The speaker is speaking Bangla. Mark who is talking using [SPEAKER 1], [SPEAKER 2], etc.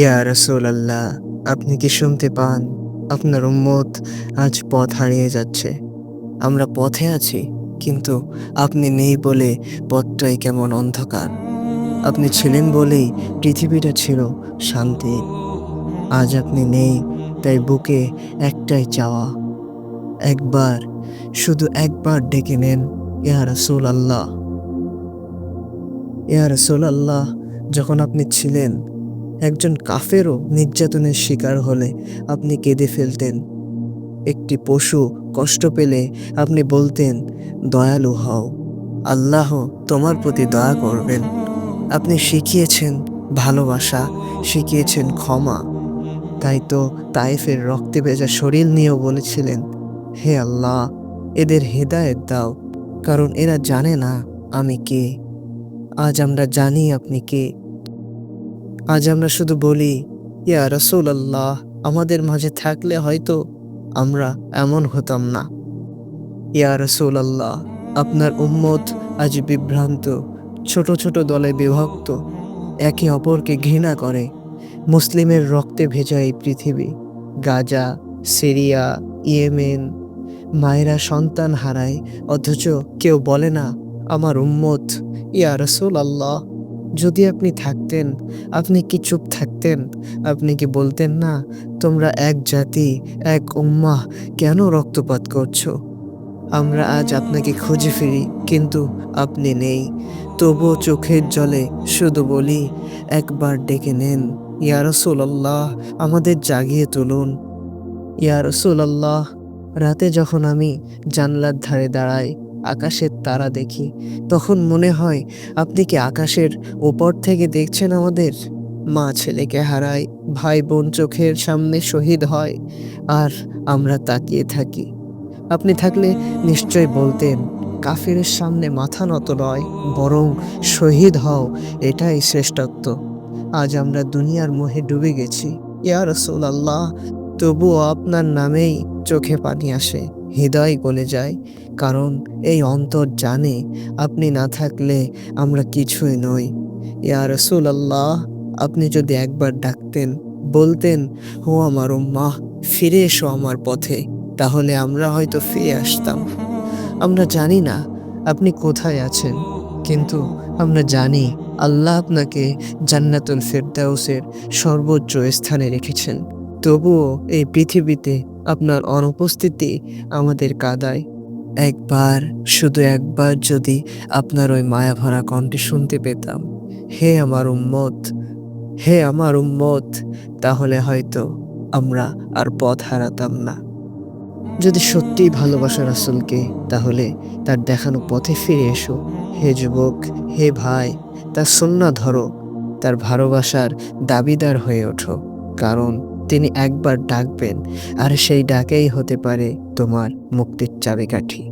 [SPEAKER 1] ইয়া রাসূলাল্লাহ, আপনি কি শুনতে পান? আপনার উম্মত আজ পথ হারিয়ে যাচ্ছে। আমরা পথে আছি, কিন্তু আপনি নেই বলে পথটাই কেমন অন্ধকার। আপনি ছিলেন বলেই পৃথিবীটা ছিল শান্তি। আজ আপনি নেই, তাই বুকে একটাই চাওয়া, একবার, শুধু একবার ডেকে নেন, ইয়া রাসূলাল্লাহ। ইয়া রাসূলাল্লাহ, যখন আপনি ছিলেন, একজন কাফেরও নির্যাতনের শিকার হলে আপনি কেঁদে ফেলতেন। একটি পশু কষ্ট পেলে আপনি বলতেন, দয়ালু হও, আল্লাহ তোমার প্রতি দয়া করবেন। আপনি শিখিয়েছেন ভালোবাসা, শিখিয়েছেন ক্ষমা। তাই তো তায়েফের রক্তে ভেজা শরীর নিয়েও বলেছিলেন, হে আল্লাহ, এদের হেদায়েত দাও, কারণ এরা জানে না আমি কে। আজ আমরা জানি আপনি কে। আজ আমরা শুধু বলি, ইয়া রাসূলাল্লাহ, আমাদের মাঝে থাকলে হয়তো আমরা এমন হতাম না। ইয়া রাসূলাল্লাহ, আপনার উম্মত আজ বিভ্রান্ত, ছোট ছোট দলে বিভক্ত, একে অপরকে ঘৃণা করে। মুসলিমের রক্তে ভেজা এই পৃথিবী, গাজা, সিরিয়া, ইয়েমেন, মায়েরা সন্তান হারায়, অথচ কেউ বলে না আমার উম্মত। ইয়া রাসূলাল্লাহ, যদি আপনি থাকতেন, আপনি কি চুপ থাকতেন? আপনি কি বলতেন না, তোমরা এক জাতি, এক উম্মাহ, কেন রক্তপাত করছো? আমরা আজ আপনাকে খুঁজে ফিরি, কিন্তু আপনি নেই। তবুও চোখের জলে শুধু বলি, একবার ডেকে নেন, ইয়া রাসূলাল্লাহ, আমাদের জাগিয়ে তুলুন। ইয়া রাসূলাল্লাহ, রাতে যখন আমি জানলার ধারে দাঁড়াই, আকাশের তারা দেখি, তখন মনে হয় আপনি কি আকাশের ওপর থেকে দেখছেন আমাদের? মা ছেলেকে হারায়, ভাই বোন চোখের সামনে শহীদ হয়, আর আমরা তাকিয়ে থাকি। আপনি থাকলে নিশ্চয় বলতেন, কাফিরের সামনে মাথা নত নয়, বরং শহীদ হও, এটাই শ্রেষ্ঠত্ব। আজ আমরা দুনিয়ার মোহে ডুবে গেছি, ইয়া রাসূলাল্লাহ, তবুও আপনার নামেই চোখে পানি আসে, হৃদয় গলে যায়, কারণ এই অন্তর জানে আপনি না থাকলে আমরা কিছুই নই। ইয়া রাসূলাল্লাহ, আপনি যদি একবার ডাকতেন, বলতেন, ও আমার উম্মাহ, ফিরে এসো আমার পথে, তাহলে আমরা হয়তো ফিরে আসতাম। আমরা জানি না আপনি কোথায় আছেন, কিন্তু আমরা জানি আল্লাহ আপনাকে জান্নাতুল ফেরদাউসের সর্বোচ্চ স্থানে রেখেছেন। তবুও এই পৃথিবীতে আপনার অনুপস্থিতি আমাদের কাঁদায়। একবার, শুধু একবার যদি আপনার ওই মায়াভরা কণ্ঠে শুনতে পেতাম, হে আমার উম্মত, হে আমার উম্মত, তাহলে হয়তো আমরা আর পথ হারাতাম না। যদি সত্যিই ভালোবাসো রাসূলকে, তাহলে তার দেখানো পথে ফিরে এসো। হে যুবক, হে ভাই, তার সুন্নাহ ধরো, তার ভালোবাসার দাবিদার হয়ে ওঠো, কারণ তিনি একবার ডাকবেন, আর সেই ডাকেই হতে পারে তোমার মুক্তির চাবিকাঠি।